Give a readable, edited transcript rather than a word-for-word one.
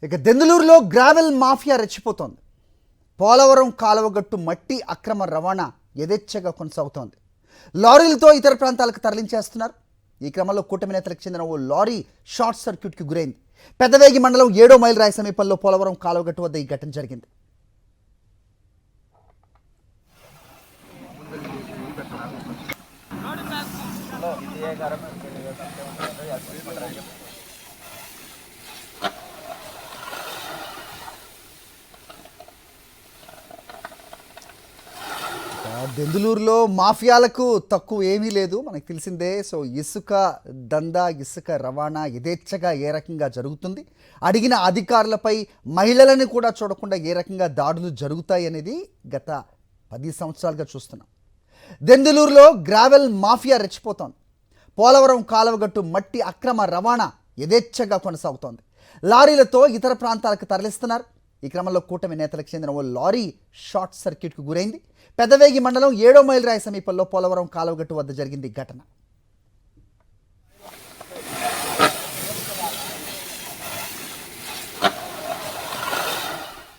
ఇక దెందులూరులో gravel mafia రెచ్చిపోతోంది. Polavaram కాలువగట్టు మట్టి అక్రమ రవాణా యథేచ్ఛగా కొనసాగుతోంది. లారీలతో ఇతర ప్రాంతాలకు తరలించేస్తున్నారు. ఈ క్రమంలో కూటమి నేతలకు చెందిన ఓ లారీ షార్ట్ సర్క్యూట్కి గురైంది. పెద్దవేగి మండలం 7వ మైల్ రాయి సమీపంలో పోలవరం కాలువగట్టు వద్ద ఈ ఘటన జరిగింది. దెందులూరులో మాఫియాలకు తక్కువ ఏమీ లేదు, మనకు తెలిసిందే. సో ఇసుక దందా, ఇసుక రవాణా యథేచ్ఛగా ఏ రకంగా జరుగుతుంది, అడిగిన అధికారులపై మహిళలను కూడా చూడకుండా ఏ రకంగా దాడులు జరుగుతాయి అనేది గత 10 సంవత్సరాలుగా చూస్తున్నాం. దెందులూరులో గ్రావెల్ మాఫియా రెచ్చిపోతోంది. పోలవరం కాలువగట్టు మట్టి అక్రమ రవాణా యథేచ్ఛగా కొనసాగుతోంది. లారీలతో ఇతర ప్రాంతాలకు తరలిస్తున్నారు. ఈ క్రమంలో కూటమి నేతలకు చెందిన ఓ లారీ షార్ట్ సర్క్యూట్కు గురైంది. పెద్దవేగి మండలం 7వ మైల్ రాయి సమీపంలో పోలవరం కాలువగట్టు వద్ద జరిగింది ఘటన.